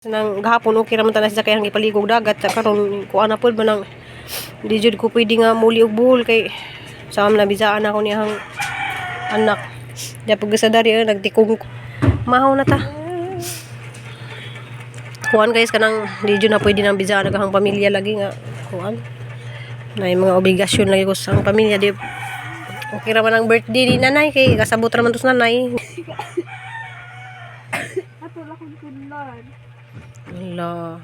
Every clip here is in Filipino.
Nang gahapon okay naman tanan sa kayang ipaligog dagat sa karon kuan na pud manang di jud ko pwede nga muli og buhol kay sa na bisaan ako niyang anak. Ya pag sa dari nagtikong mahaw na ta. Kuan guys kanang di jud na pwede nang bisaan ang pamilya lagi nga kuan. Nay mga obligasyon lagi ko sa pamilya di okay ra man ang birthday ni nanay kay kasabot ra man to sa nanay. Ato la kong kunlan. Ala.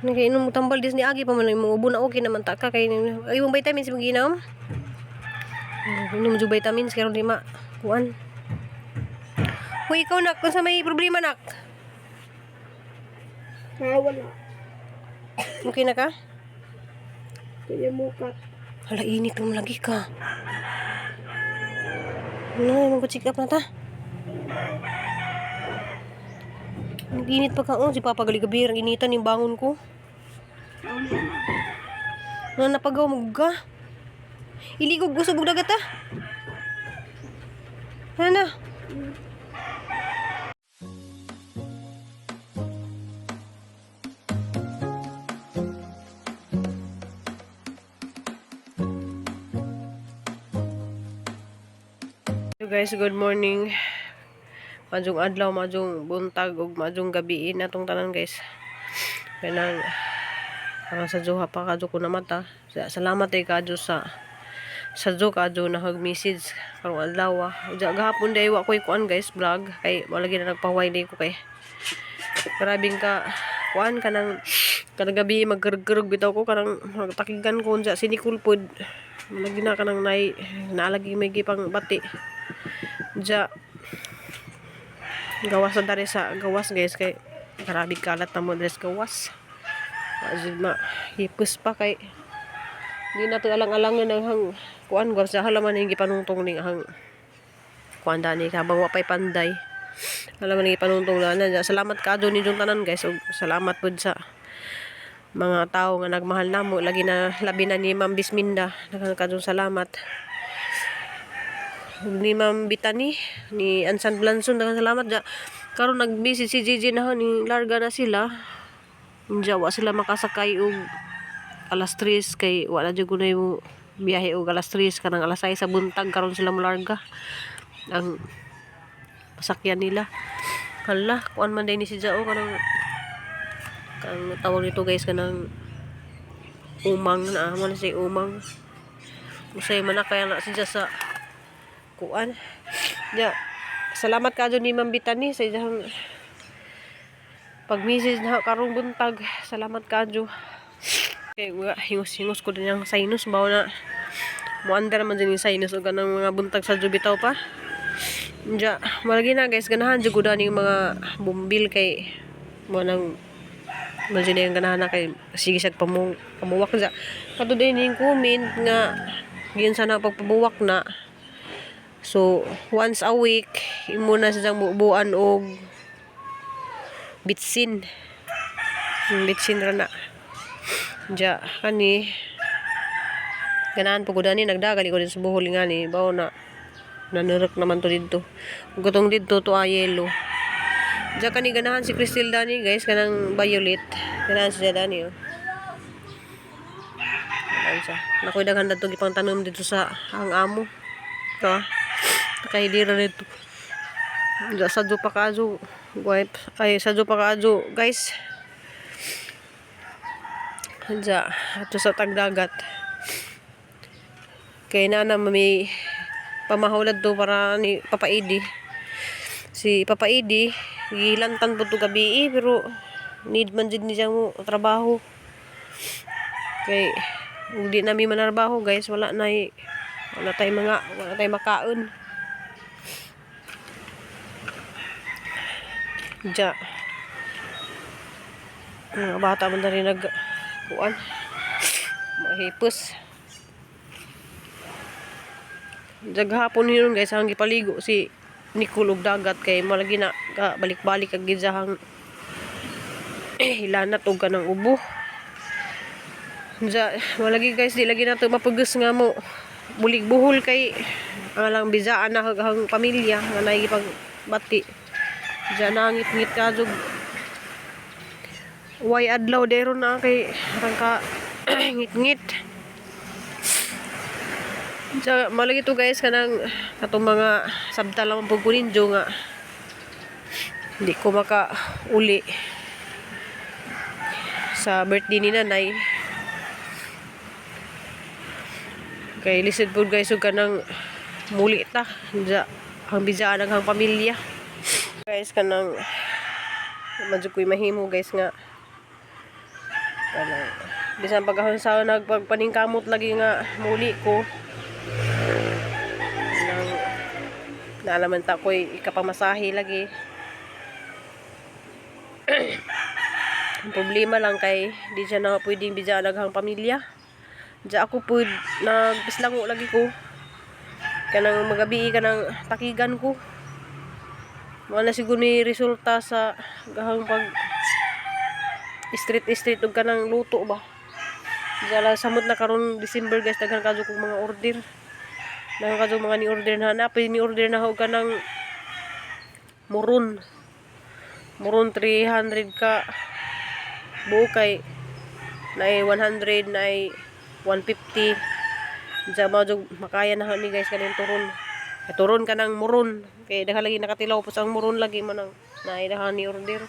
Nagainom mo tambal dis ni agi pa man mo ubo na okay naman ta ka kay ay mong vitamins mo ginom. Inom jud vitamins karon di ma kuan. Hoy ikaw nak kung sa may problema nak. Wala. Okay na ka? Kaya mukat. Hala init mo lagi ka. Ano mag-check up na ta? Ang init pa ka si Papa gabi-gabi ang initan yung bangon ko. Ano napagaw mo ka? Iligog gusto bug dagat ah. Ano na? So guys, good morning. Majong adlaw, majong buntag ug majong gabi natong tanan guys. Kanang para sa Joha pa kadto ko na mata. Salamat kay kadto sa Jo kadto na hag-message karong adlaw. Gahapon day wa koy kuan guys vlog kay wala gyud na nagpahuway day ko kay. Grabing ka kuan kanang gabi magkurug bitaw ko kanang takigan ko unsa si Nicole pod. Lagi na kanang naalagi may gipang bati. Ja gawas na dari sa gawas guys kay grabe kalat na mo dress gawas ajud ma hipos pa kay di na to alang-alang na hang kuan gor sa halaman hingi panungtong ning hang kuan dani habang wa pay panday halaman hingi panungtong na salamat kaadto ninyong tanan guys ug salamat pud sa mga tao nga nagmahal namo lagi na labi na ni Ma'am Bisminda nagkadtong salamat ni Ma'am Bitani ni Ansan Blanson daghang salamat ja karon nag-message si Gigi na ni larga na sila wa sila makasakay og alas 3 kay wala jud kunay mo biyahe og alas 3 kanang alas 6 sa buntag karon sila molarga ang pasakyan nila hala kuan man day ni si Jao kanang tawag nito guys kanang umang na man si umang usay man na kaya na siya sa kuan ya salamat kadto ni Ma'am Bitani sa iyang pag-message na karong buntag salamat kadto kay hingos ko din yung sinus bawo na muandar man din yung sinus ug kanang mga buntag sa jubitaw pa ja malagi na guys ganahan jud ko ning mga bumbil kay mo nang medyo na yung ganahan na kay sige siya pamuwak ja kadto din ning comment nga giyan sana pagpabuwak na. So, once a week, imo na siyang buuan og bitsin. Bitsin ra na. Ja, kani ganahan po ko dani nagdagali ko din sa buhol nga ni bawo na nanurok naman to dito. Ug katong dito to yellow. Ja kani ganahan si Crystal dani guys kanang violet. Ganahan siya dani oh. Nakoy daghan dadto gipang tanom dito sa ang amo. To. Kay dira dito. Sadyo pa kaadto wipe ay sadyo pa kaadto guys. Ja ato sa tagdagat. Kay nana may pamahulad to para ni Papa Edi. Si Papa Edi gilantan po to gabi pero need man jud niya mo trabaho. Kay di na mi manarbaho guys wala tay makaon. Ja mga bata man na rin kuan mahipos jaghapon yun guys ang gipaligo si Nicole og dagat kay malagi na balik-balik ag gizahang hilanat og kanang ubo ja malagi guys di lagi nato mapugos nga mo bulig buhol kay ang lang bizaan na hang pamilya nga naigipag bati ja nangit-ngit kadto Way adlaw dero na kay rangka ngit-ngit. So, malagi to guys kanang katong mga sabta lang pag kuninjo nga hindi ko maka uli sa birthday ni nanay. Kay lisod po guys ug kanang muli ta ja ang bijaan ang pamilya. Guys kanang madyo ko'y mahimo guys nga kanang bisan pagkahon sa nagpagpaningkamot lagi nga muli ko nang naalaman ta ko'y ikapamasahe lagi. Ang problema lang kay di siya na pwedeng bijaan ang pamilya. Diya ako po nagpislango lagi ko kanang magabi kanang takigan ko wala siguro ni resulta sa gahang pag street ug kanang luto ba. Diya samot na karon December guys daghan kadyo kong mga order. Daghan kadyo mga ni order na napay ni order na ho kanang muron 300 ka buo kay na 100 na 150. Diya madyo makaya na ni guys kaning turon. Kay turon ka ng muron. Kay daghan lagi nakatilaw po sa muron lagi man ang naidahan ni order.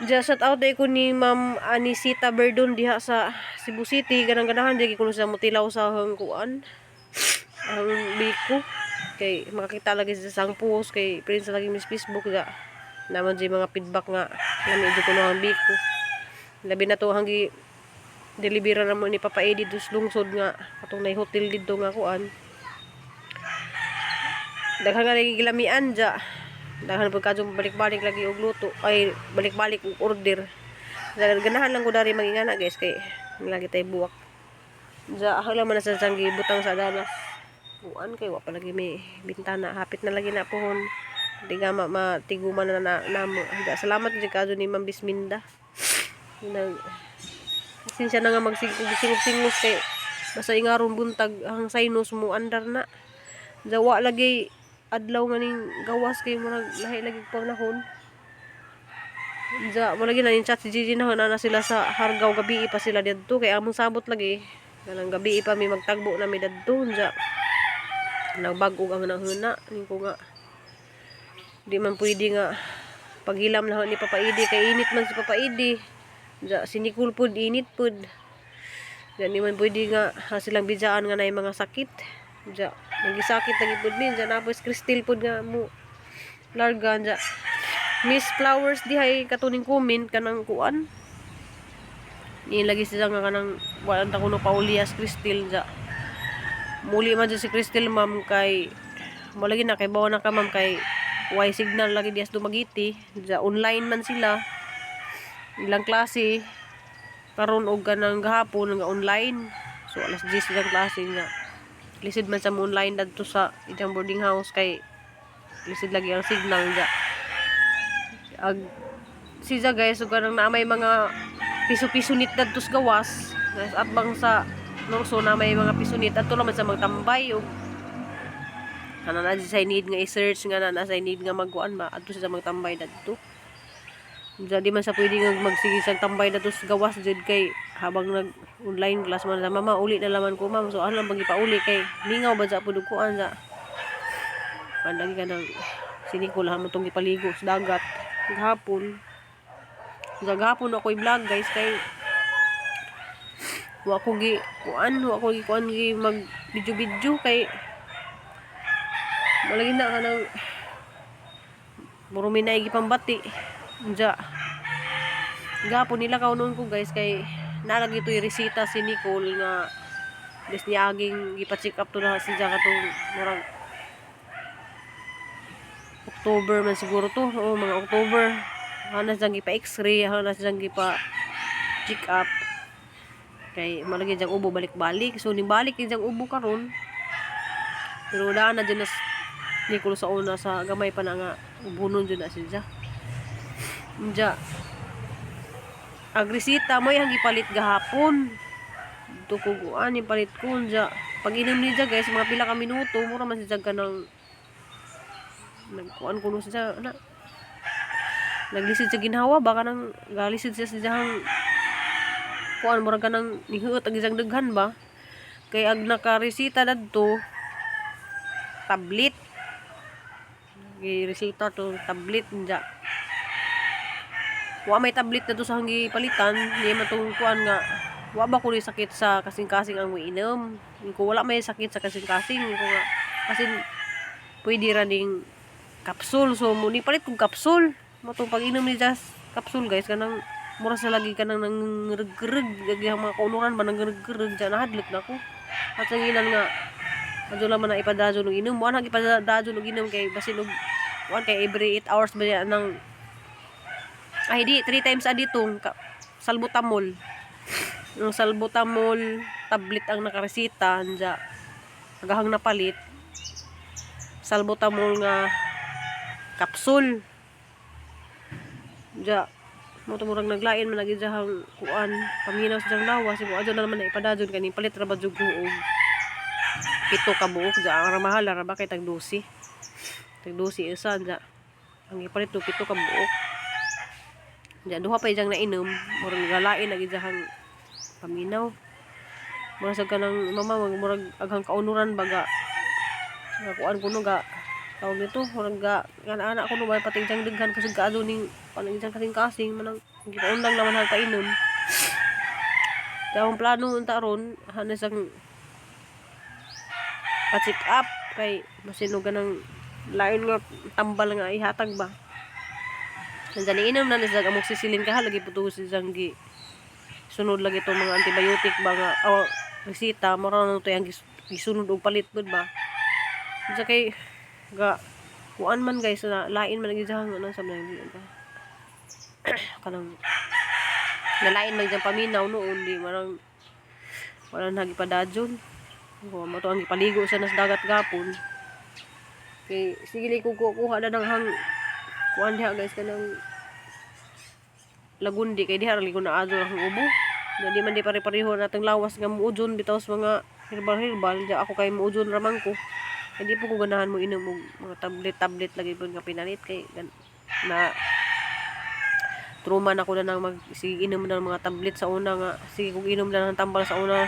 Diya shout out day ko ni Ma'am Anisita Berdon diha sa Cebu City. Ganang-ganahan di ko sa mutilaw sa hangkuan. Ang biko. Kay makakita lagi sa sang post kay prince lagi mis Facebook ga. Naman di mga feedback nga lami di ko na ang biko. Labi na to hanggi delibera na mo ni Papa Eddie dus lungsod nga katong nay hotel didto nga kuan. Daghan nga lagi gilamian ja. Daghan pud kadto balik-balik lagi og luto ay balik-balik og order. Ganahan lang ko dari magingana guys kay lagi tay buwak. Ja hala man sa sanggi butang sa danas. Kuan kay wa pa lagi may bintana hapit na lagi na pohon. Di nga matiguman na namo. Salamat jud kadto ni Ma'am Bisminda. Nag sinsya na nga magsingog-singos kay basta ingaron buntag ang sinus mo andar na. Jawa lagi adlaw nga ning gawas kay murag lahi lagi panahon. Ja mo lagi na ning chat si Gigi na sila sa Hargaw gabi pa sila didto kay among sabot lagi. Kanang gabi pa mi magtagbo na mi didto ja. Nagbag-og ang nahuna ning ko nga. Di man pwede nga paghilam na ni Papa Idi kay init man si Papa Idi. Ja sinikul pud init pud. Ja di man pwede nga silang bijaan nga nay mga sakit. Ja nagisakit lagi pud min ja napos Crystal pud nga mo larga ja. Miss Flowers dihay katuning comment kanang kuan. Ni lagi siya nga kanang wala ta kuno Paulias Crystal ja. Muli man si Crystal ma'am kay mo lagi na kay bawa na ka ma'am kay way signal lagi dias dumagiti ja online man sila ilang klase karon og kanang gahapon nga online so alas 10 ilang klase nga lisod man sa mo online dadto sa itang boarding house kay lisod lagi ang signal ja ag siya guys ug kanang na may mga piso-piso nit dadto sa gawas at bang sa Norso na may mga pisonit ato naman sa magtambay og kana na sa need nga i-search nga na sa need nga magkuan ba adto sa magtambay dadto. Jadi man sa pwede nga magsige sa tambay dadto sa gawas jud kay habang nag online class man sa mama uli na laman ko ma'am so ano bang ipauli kay lingaw ba sa pud kuan sa pandagi ka nang sinikul ha mo tong ipaligo sa dagat gahapon. Sa gahapon ako i-vlog guys kay wa ko gi kuan gi mag video kay malagi na kanang murumi na gipambati ja gapon nila kaunon ko guys kay nalagi to resita si Nicole nga des niya aging gipa-check up to na siya katong murag October man siguro to o mga October hanas jang gipa x-ray hanas jang gipa check up kay malagi jang ubo balik-balik so nibalik jang ubo karon pero daan na dyan na Nicole sa una sa gamay pa na nga ubunon dyan na siya dyan agresita mo yung gipalit gahapon tukuguan yung palit ko dyan pag inom ni dyan guys mga pila ka minuto mura man siya ka ng nagkuan kuno siya na naglisid sa ginhawa baka nang galisid siya sa dihang kuan murag kanang nihuot ang isang daghan ba kay ag nakaresita dadto tablet resita to tablet nja wa may tablet na to sa hanggi palitan di man tong kuan nga wa ba ko ni sakit sa kasing-kasing ang inom ko wala may sakit sa kasing-kasing ko nga kasi pwede ra ning kapsul so muni palit kong kapsul mo tong pag-inom ni just kapsul guys kanang mura sa lagi kanang nangreg-reg lagi ang mga kaunuran ba nangreg-reg dyan nahadlik na ko at ang ilan nga adyo lang man na ipadadyo ng inom mo nang ipadadyo ng inom kay basin og wan kay every 8 hours ba yan ng ay di 3 times a ditong salbutamol yung salbutamol tablet ang nakaresita nja agahang napalit salbutamol nga kapsul ja mo tumurag naglain man lagi jahang kuan paminaw sa jang lawas mo adyo na naman na ipadadyon kani palit ra ba jud ko og 7 ka buok ja ang mahal ra ba kay tag 12 isa ja ang ipalit og 7 ka buok ja duha pa ijang nainom murag galain lagi jahang paminaw murag sa kanang mama murag aghang kaunuran baga nga kuan kuno ga tawag nito murag ga anak kuno ba pati ijang daghan kasi gaado ning panang ijang kasing-kasing manang gipaundang naman hang painom ang plano unta ron hanes ang pa-check up kay masinog ng lain nga tambal nga ihatag ba nandiyan inom na nisa amok sisilin ka lagi puto siyang gi sunod lagi itong mga antibiotic ba nga resita mara na ito yung gisunod og palit bud ba sa kay ga kuan man guys na lain man nagijang ano sa mga kanang nalain man diyang paminaw noon di marang wala na gipadadyon ko mo to ang gipaligo sa nas dagat gapon kay sige ko kuha na ng hang kuan diha guys kanang lagundi kay diha ligo na adto ang ubo di man di pare-pareho natong lawas nga muujon bitaw sa mga herbal ja ako kay muujon ramang ko hindi po ko ganahan mo inom og mga tablet lagi po nga pinalit kay na truman ako na nang sige inom na ng mga tablet sa una nga sige kung inom na ng tambal sa una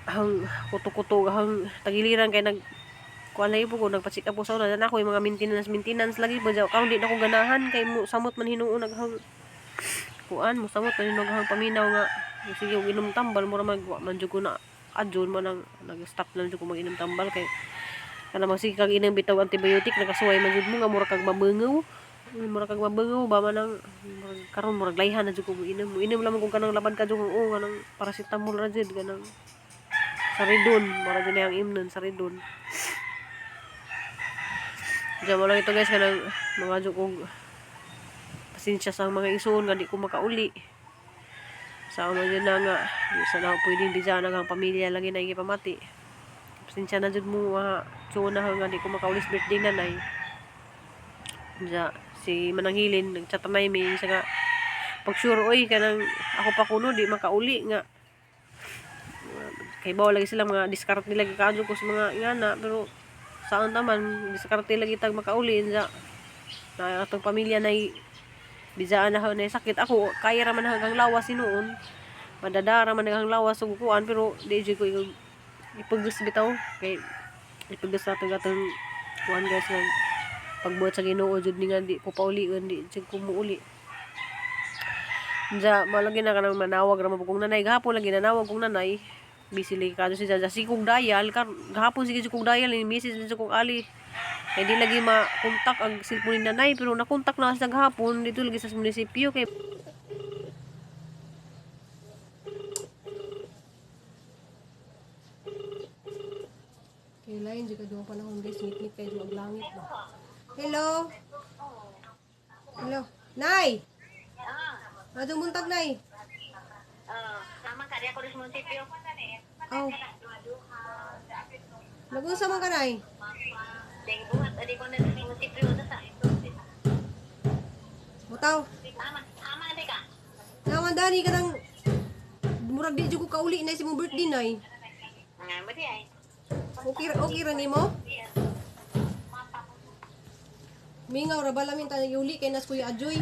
hang kuto-kuto hang tagiliran kay nag kuan lagi po ko nagpa-check up po sa una na ako yung mga maintenance lagi ba jaw karon di na ko ganahan kay mo samot man hinuon naghang kuan mo samot man hinuon naghang paminaw nga sige og inom tambal mura magwa man jud ko na adyon man ang nag-stop lang jud ko mag-inom tambal kay kana masig kag inom bitaw antibiotic nakasuway man jud mo nga mura kag mabangaw ba man ang karon murag layhan na jud ko mo inom lang kung kanang laban ka jud oo kanang paracetamol ra jud kanang saridon mura jud ang imnon saridon diyan mo lang ito guys kanang mga jud kog pasensya sa mga isuon nga di ko makauli sa mo jud na nga sa na pwedeng bisan ang pamilya lagi na gipamati pasensya na jud mo tsuon na nga di ko makaulis birthday nanay ja si Mananghilin nagchat na mi sa nga pag sure oy kanang ako pa kuno di makauli nga kay bawal lagi sila mga discard nila gikadyo ko sa mga ingana pero saan naman discard lagi tag makauli ja na atong pamilya na bijaan na sakit ako kaya ra man hanggang lawas sinuon madadara man hanggang lawas ug kuan pero di jud ko ipagdus bitaw kay ipagdus nato gatong kuan guys nga pagbuhat sa Ginoo jud ni nga di ko paulion di jud ko muuli ja malagi na kanang manawag ra mo kong nanay gahapon lagi nanawag kong nanay busy lagi kadto si Jaja si kong dial gahapon sige kong dial ni message ni kong ali kay di lagi ma-kontak ang cellphone ni nanay pero na-kontak na sa gahapon dito lagi sa munisipyo kay lain jud kadto panahon guys ngit-ngit kay jud langit ba. Hello. Nay. Adong buntag nay. Sama ka dia ko sa munisipyo. Oh. Nagunsa man ka nay? Deng buhat adi ko na sa munisipyo sa. Butaw. Ama adi ka. Naman dani ka nang murag di jud ko kauli na si mo birthday nay. Nga ba di ay? Okay ra nimo? Mingaw ra ba lamin tayo yuli kay nas Kuya Ajoy.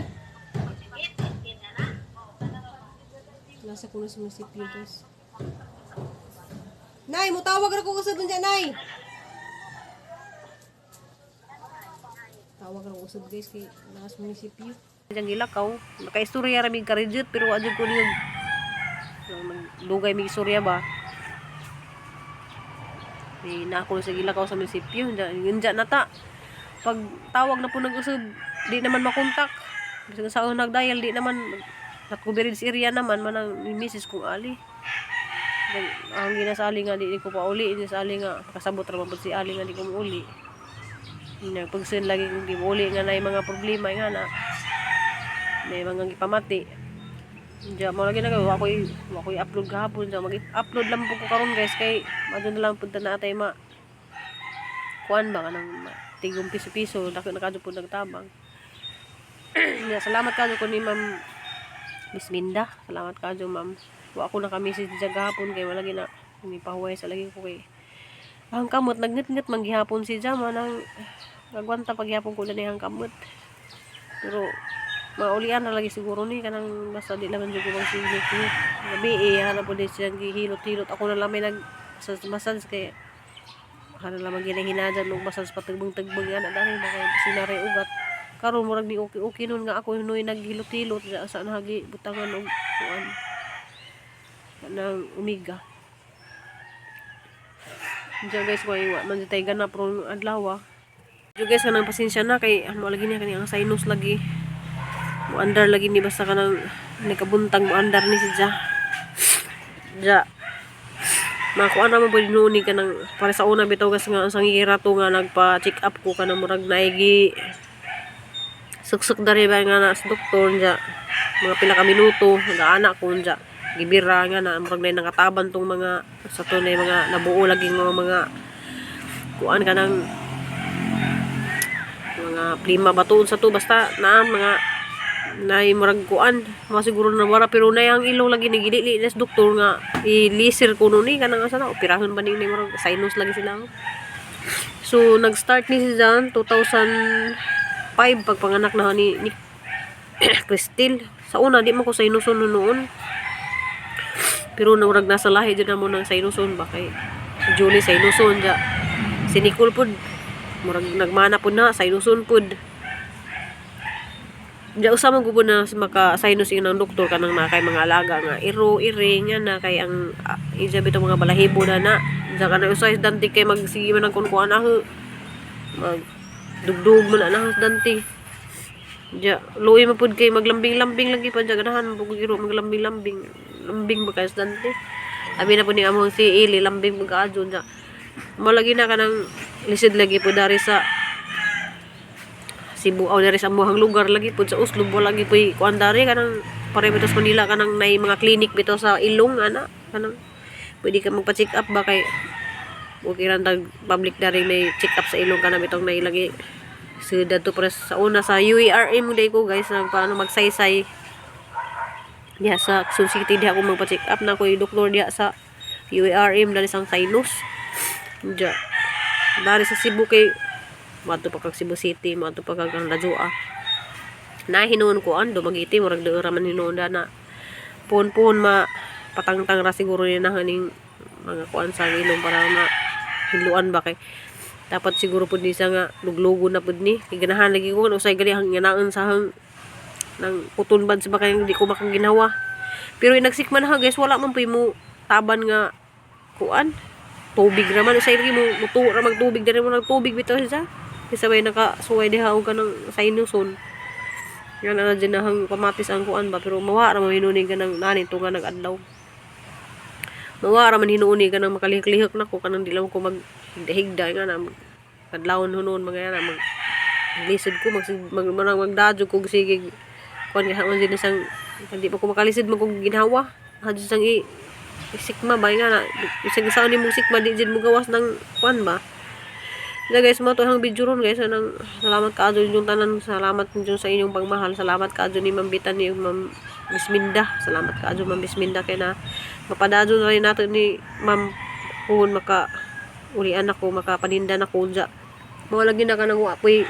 Nasa kuno sa munisipyo guys. Nay, mutawag ra ko usab diyan nay. Tawag ra ko usab guys kay nasa munisipyo. Diyan gilakaw, nakaistorya ra mig karejut pero adyo ko niyo lugay mig istorya ba. Di na ako sa gilakaw sa munisipyo, yun dyan nata. Pag tawag na po nag-usod, di naman makontak. Bisa sa nag-dial, di naman nagkubirin sa area naman, manang misis kong ali. Ang ginasali nga, di ko pa uli. Ginasali nga, kasabot naman po si ali nga, di ko uli. Pagsun lagi kong di mo uli nga na yung mga problema nga na may mga gipamati. Diyan mo lagi na kayo, ako'y upload kahapon. Mag-upload lang po ko karon guys, kay madun na lang punta na atay kuan ba ka ng tigong piso-piso, nakadyo po nagtabang. Salamat kadyo ko ni Ma'am Miss Minda. Salamat kadyo ma'am. Wa ako nakamisis dyan gahapon kay malagi na pahuway sa lagi ko kay ang kamot nagnit-ngit manggihapon si Jama nang nagwanta paghihapon ko na niyang kamot. Pero maulian na lagi siguro ni kanang basta di naman jud ko bang silit ni gabi hanap po din siyang gihilot-hilot ako na lang may massage kay kana lang maghinahinajan og massage patagbang-tagbang ana dali na kay sinaray ugat karon murag ni okay nun nga ako hinuy naghilot-hilot sa nahagi butangan og kuan ng umiga. Diyan guys ko ay man tay ganap ron adlaw. Diyo guys kanang pasensya na kay ano lagi niya kani ang sinus lagi. Muandar lagi ni basta kanang nikabuntang muandar ni si Ja. Makuha naman po dinuni ka ng para sa una bitaw gas nga ang irato nga nagpa-check up ko ka na murag naigi suksok dari ba nga na sa doktor ja mga pila ka minuto nag-anak ko ja gibira nga na murag na nakataban tong mga sa tunay mga nabuo lagi mga kuan ka ng mga plima batuon sa to basta na mga nay murag kuan masiguro na wala pero na yang ilong lagi ni gidili des doktor nga i-laser kuno ni kanang asa na operahon ba ni murag sinus lagi sila. So nag-start ni si Jan 2005 pagpanganak na ni Cristel. Sa una di man ko sinuson noon. Pero murag nasa lahi jud mo ng sinuson ba kay si Julie sinuson ja. Si Nicole pud murag nagmana pud na sinuson pud. Diya usama ko po na maka-sinus ng doktor kanang na kay mga alaga nga iri nga na kay ang ijabi itong mga balahibo na diya ka na usay danti kay magsige man ang kunkuan ako magdugdug man na danti diya luoy mapud kay maglambing-lambing lagi pa diya ganahan po giro maglambing-lambing lambing ba kay danti abi na po ni among si Ili lambing mag-aadyo diya malagi na kanang lisid lagi po dari sa Cebu o dari sa muhang lugar lagi po sa Uslob wala lagi po kuan dari kanang pare bitos Manila kanang nay mga clinic bito sa ilong ana kanang pwede ka magpa-check up ba kay okay ra tag public dari may check up sa ilong kana bitong nay lagi so dadto pres sa una sa UARM day ko guys nang paano magsaysay diha sa Quezon City diha ako magpa-check up na ko doktor diha sa UARM dali sang sinus diha dari sa Cebu kay mato pa kag Cebu City, mato pa kag Radyoa. Na hinuon ko an dumagiti murag deura man hinuon na pon patangtang ra siguro ni haning mga kuan sa ilong para ma hiluan ba kay dapat siguro pud ni sa nga luglugo na pud ni ganahan lagi ko usay gali hang nganaon sa hang nang puton bad sa bakay di ko makaginawa. Pero nagsikman ha guys wala man puy mo taban nga kuan tubig raman usay lagi mo mutuo ra magtubig diri mo nagtubig bitaw siya. Kasi sabay nakasuway diha og kanang sinuson. Yan na dyan na hang pamatis ang kuan ba pero mawa ra man hinuni ka ng nani to nga nag-adlaw. Mawa ra man hinuni ka ng makalihik-lihik na ko kanang di lang ko maghigda nga na kadlawon hunon mga yan mag lisod ko magdadyo ko sige kuan nga man din sang hindi pa ko makalisid man ko ginhawa. Hadyo sang sikma ba nga na isang ni mo sikma di jud mo gawas ng kuan ba. So guys, mo to hang video ron guys. Anang salamat kaadyo yung tanan. Salamat din sa inyong pagmahal. Salamat kaadyo ni Ma'am Bitan ni Ma'am Miss Minda. Salamat kaadyo Ma'am Miss Minda kay na mapadadyo na rin natin ni Ma'am kung maka ulian ako, makapaninda na ko dya. Mga lagi na ka nang wapoy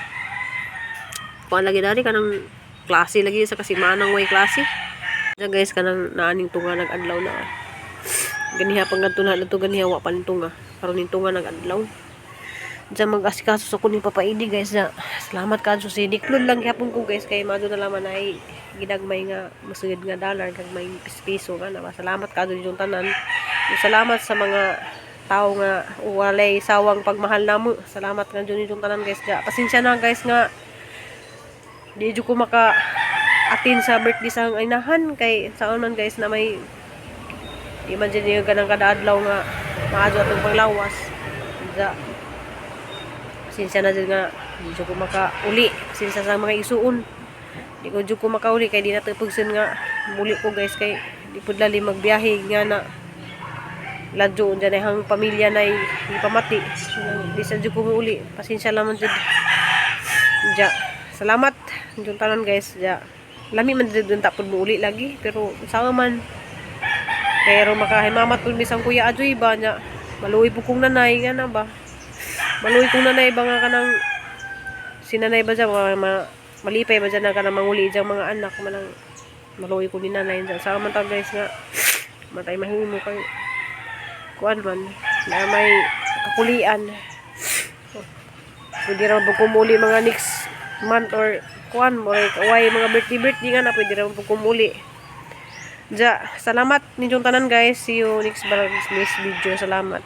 kuan lagi dari kanang klase lagi sa kasimanang way klase. Ja guys kanang naaning tunga nag-adlaw na. Ganiha pangadto na to ganiha wa pa tunga. Karon ning tunga nag-adlaw. Ja mag-asikaso sa kuning papaidi guys ja. Salamat kadto si Diklon lang gyapon ko guys kay madto na laman ay ginagmay nga musugid nga dollar kag may piso nga na. Salamat kadto ninyong tanan. Salamat sa mga tao nga walay sawang pagmahal namo. Salamat nga dyan ninyong tanan guys ja. Pasensya na guys nga di jud ko maka atin sa birthday sa inahan kay saon man guys na may imagine niyo ganang kada adlaw nga maadto atong paglawas ja. Pasensya na dyan nga di jud ko maka uli pasensya sa mga isuon di ko jud ko makauli kay di na pugsin nga muli ko guys kay di pud lali magbiyahe nga na ladyo dyan ay hang pamilya na ipamati di sa jud ko uli pasensya naman jud ja. Salamat yung tanan guys ja. Lami man jud ta pud mo uli lagi pero sama man pero makahimamat pud bisang kuya ajoy ba nya maluoy po kong nanay nga na ba maluoy kong nanay ba nga kanang sinanay ba dyan malipay ba dyan na kanang manguli dyan mga anak manang maluoy ko ni nanay dyan sama man ta guys nga matay mahimo kay kuan man na may kakulian pwede raman po kumuli mga next month or kuan mo kaway mga birthday nga na pwede raman po kumuli ja. Salamat ninyong tanan guys, see you next vlog, next video. Salamat.